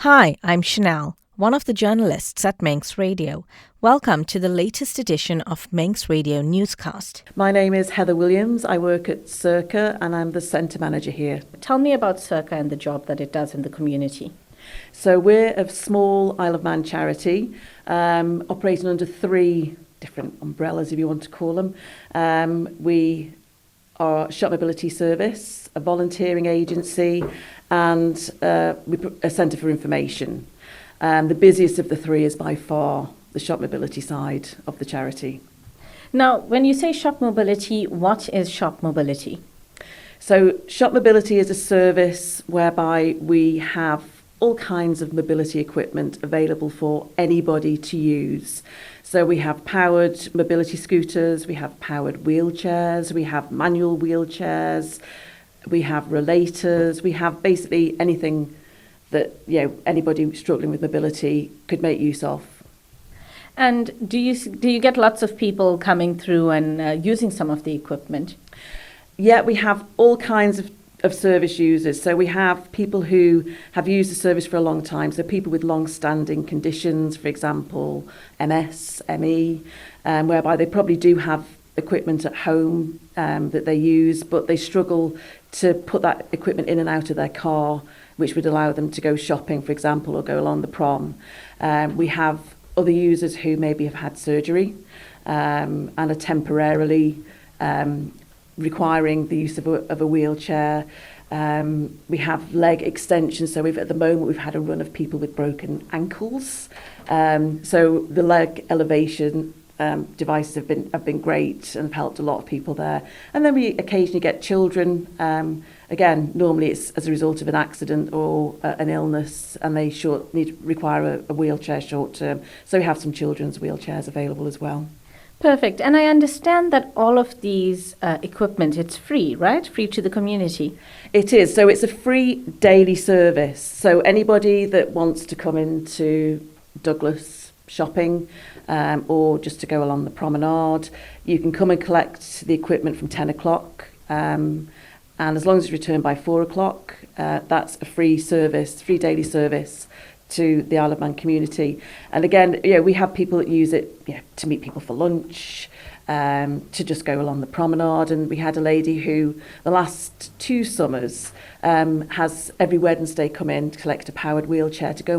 Hi, I'm Chanelle, one of the journalists at Manx Radio. Welcome to the latest edition of Manx Radio Newscast. My name is Heather Williams. I work at Crica and I'm the centre manager here. Tell me about Crica and the job that it does in the community. So we're a small Isle of Man charity, operating under three different umbrellas, if you want to call them. We are a shop mobility service, a volunteering agency, and a centre for information. The busiest of the three is by far the shop mobility side of the charity. Now, when you say shop mobility, what is shop mobility? So shop mobility is a service whereby we have all kinds of mobility equipment available for anybody to use. So we have powered mobility scooters, we have powered wheelchairs, we have manual wheelchairs, we have relators, we have basically anything that anybody struggling with mobility could make use of. And do you get lots of people coming through and using some of the equipment? Yeah, we have all kinds of service users. So we have people who have used the service for a long time. So people with long-standing conditions, for example, MS, ME, whereby they probably do have equipment at home that they use, but they struggle to put that equipment in and out of their car, which would allow them to go shopping, for example, or go along the prom. We have other users who maybe have had surgery and are temporarily requiring the use of a wheelchair. We have leg extensions, so at the moment we've had a run of people with broken ankles. So the leg elevation devices have been great and have helped a lot of people there. And then we occasionally get children. Again, normally it's as a result of an accident or an illness, and they require a wheelchair short term. So we have some children's wheelchairs available as well. Perfect. And I understand that all of these equipment, it's free, right? Free to the community. It is. So it's a free daily service. So anybody that wants to come into Douglas shopping or just to go along the promenade, you can come and collect the equipment from 10 o'clock. And as long as it's returned by 4 o'clock, that's a free daily service to the Isle of Man community. And again, we have people that use it to meet people for lunch, to just go along the promenade. And we had a lady who the last 2 summers has every Wednesday come in to collect a powered wheelchair to go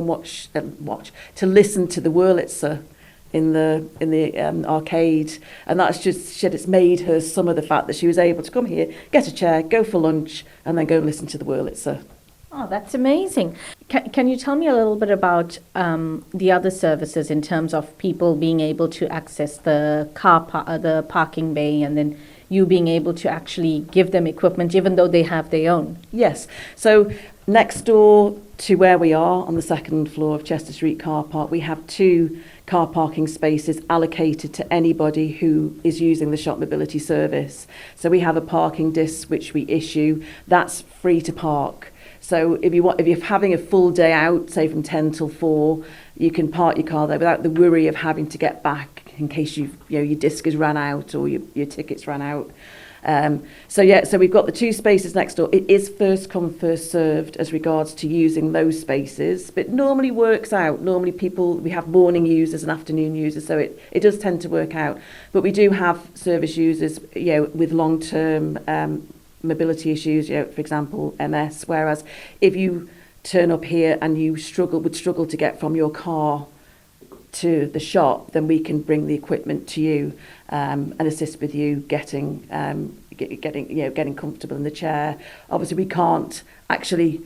and to listen to the Wurlitzer in the arcade. And that's just it's made her summer, the fact that she was able to come here, get a chair, go for lunch, and then go listen to the Wurlitzer. Oh, that's amazing. Can you tell me a little bit about the other services in terms of people being able to access the the parking bay, and then you being able to actually give them equipment even though they have their own? Yes. So next door to where we are on the second floor of Chester Street car park, we have 2 car parking spaces allocated to anybody who is using the shop mobility service. So we have a parking disc which we issue. That's free to park. So if you're having a full day out, say from 10 till 4, you can park your car there without the worry of having to get back in case your disc has run out or your tickets ran out. So we've got the 2 spaces next door. It is first come, first served as regards to using those spaces, but normally works out. Normally we have morning users and afternoon users, so it does tend to work out. But we do have service users, with long-term mobility issues, for example, MS, whereas if you turn up here and you would struggle to get from your car to the shop, then we can bring the equipment to you and assist with you getting comfortable in the chair. Obviously, we can't actually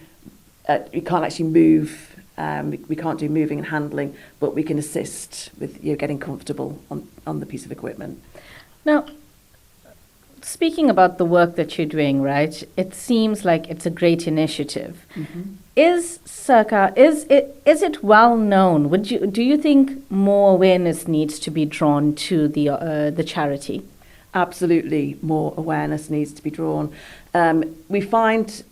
move. We can't do moving and handling, but we can assist with getting comfortable on the piece of equipment. Now, speaking about the work that you're doing, right? It seems like it's a great initiative. Mm-hmm. Is Crica, is it well known? Do you think more awareness needs to be drawn to the charity? Absolutely, more awareness needs to be drawn. We find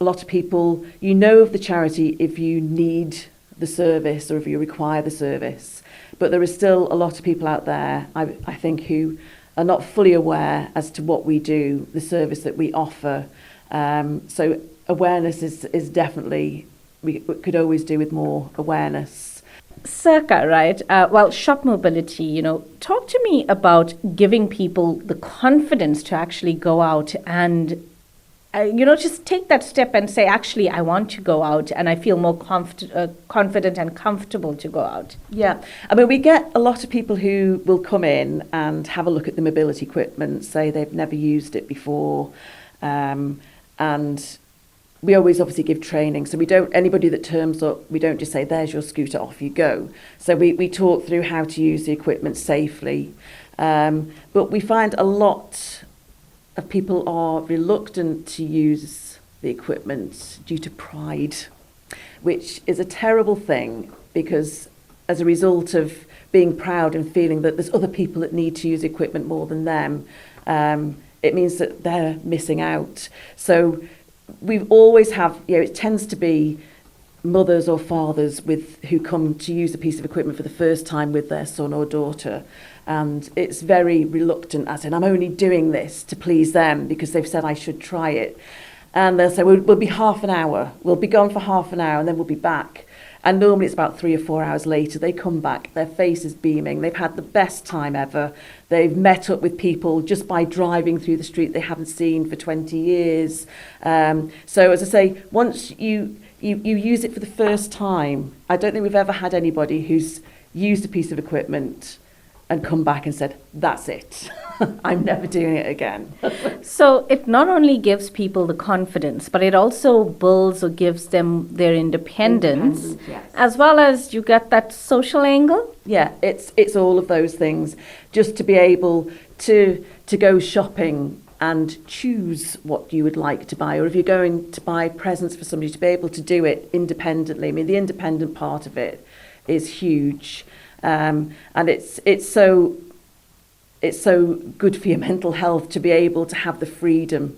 a lot of people, of the charity if you need the service or if you require the service, but there is still a lot of people out there, I think, who are not fully aware as to what we do, the service that we offer. So awareness is definitely we could always do with more awareness. Circa, right? Well, shop mobility, talk to me about giving people the confidence to actually go out and, just take that step and say, actually, I want to go out and I feel more confident and comfortable to go out. Yeah, I mean, we get a lot of people who will come in and have a look at the mobility equipment, say they've never used it before, and we always obviously give training. So anybody that turns up, we don't just say, there's your scooter, off you go. So we talk through how to use the equipment safely. But we find a lot of people are reluctant to use the equipment due to pride, which is a terrible thing, because as a result of being proud and feeling that there's other people that need to use equipment more than them, it means that they're missing out. So we always have, it tends to be mothers or fathers who come to use a piece of equipment for the first time with their son or daughter, and it's very reluctant, as in, I'm only doing this to please them because they've said I should try it. And they'll say, we'll be half an hour, we'll be gone for half an hour and then we'll be back. And normally it's about 3 or 4 hours later, they come back, their face is beaming, they've had the best time ever, they've met up with people just by driving through the street they haven't seen for 20 years. So as I say, once you use it for the first time, I don't think we've ever had anybody who's used a piece of equipment and come back and said, that's it, I'm never doing it again. So it not only gives people the confidence, but it also builds or gives them their independence, yes. As well as you get that social angle. Yeah, it's all of those things. Just to be able to go shopping and choose what you would like to buy, or if you're going to buy presents for somebody, to be able to do it independently. I mean, the independent part of it is huge. And it's so good for your mental health to be able to have the freedom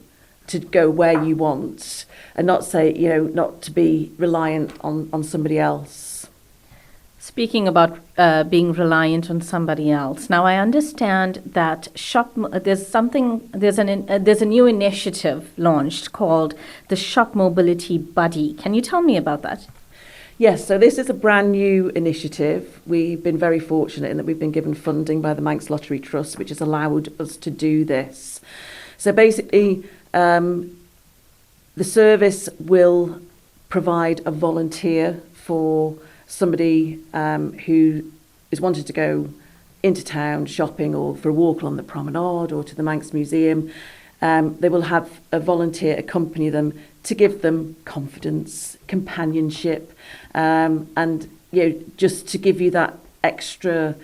to go where you want and not say, not to be reliant on somebody else. Speaking about being reliant on somebody else, now I understand that there's a new initiative launched called the Shop Mobility Buddy. Can you tell me about that? Yes, so this is a brand new initiative. We've been very fortunate in that we've been given funding by the Manx Lottery Trust, which has allowed us to do this. So basically, the service will provide a volunteer for somebody who is wanting to go into town shopping or for a walk along the promenade or to the Manx Museum. They will have a volunteer accompany them to give them confidence, companionship, and just to give you that extra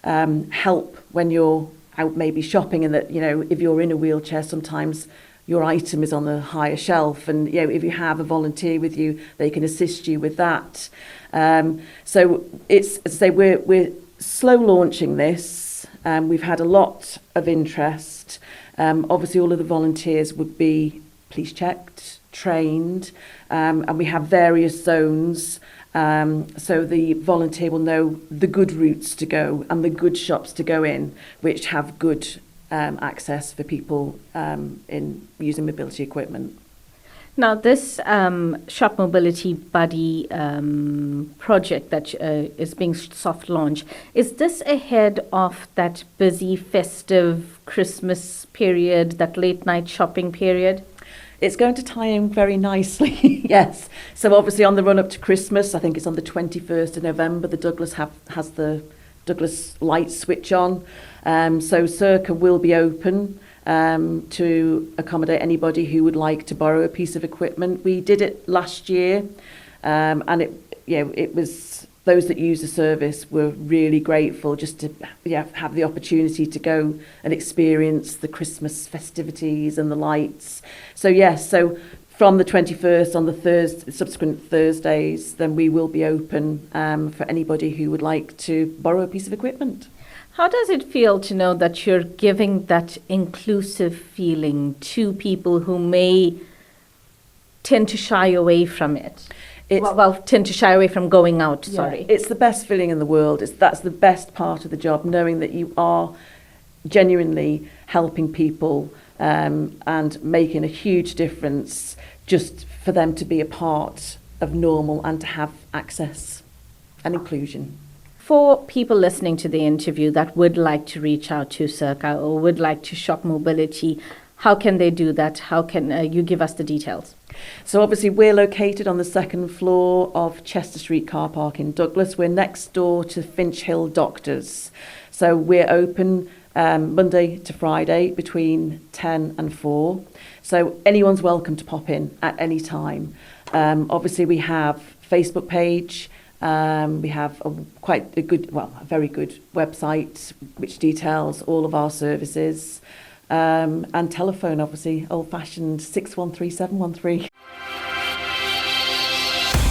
help when you're out maybe shopping, and that if you're in a wheelchair, sometimes your item is on the higher shelf, and if you have a volunteer with you, they can assist you with that. So it's, as I say, we're slow launching this. We've had a lot of interest. Obviously, all of the volunteers would be police checked, trained, and we have various zones. So the volunteer will know the good routes to go and the good shops to go in, which have good access for people in using mobility equipment. Now, this Shop Mobility Buddy project that is being soft launched, is this ahead of that busy festive Christmas period, that late night shopping period? It's going to tie in very nicely, yes. So obviously on the run up to Christmas, I think it's on the 21st of November, the Douglas has the Douglas light switch on. So Circa will be open to accommodate anybody who would like to borrow a piece of equipment. We did it last year, and it was, those that used the service were really grateful just to have the opportunity to go and experience the Christmas festivities and the lights. So yes, so from the 21st on the subsequent Thursdays, then we will be open for anybody who would like to borrow a piece of equipment. How does it feel to know that you're giving that inclusive feeling to people who may tend to shy away from it? Tend to shy away from going out, sorry. It's the best feeling in the world. That's the best part of the job, knowing that you are genuinely helping people and making a huge difference just for them to be a part of normal and to have access and inclusion. For people listening to the interview that would like to reach out to Crica or would like to shop mobility, how can they do that? How can you give us the details? So obviously we're located on the second floor of Chester Street car park in Douglas. We're next door to Finch Hill Doctors. So we're open Monday to Friday between 10 and 4. So anyone's welcome to pop in at any time. Obviously we have Facebook page. We have a very good website which details all of our services. And telephone, obviously, old-fashioned 613-713.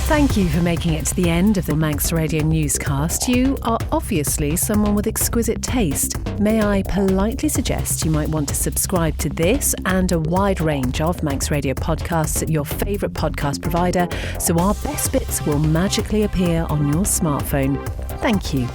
Thank you for making it to the end of the Manx Radio Newscast. You are obviously someone with exquisite taste. May I politely suggest you might want to subscribe to this and a wide range of Manx Radio podcasts at your favourite podcast provider so our best bits will magically appear on your smartphone. Thank you.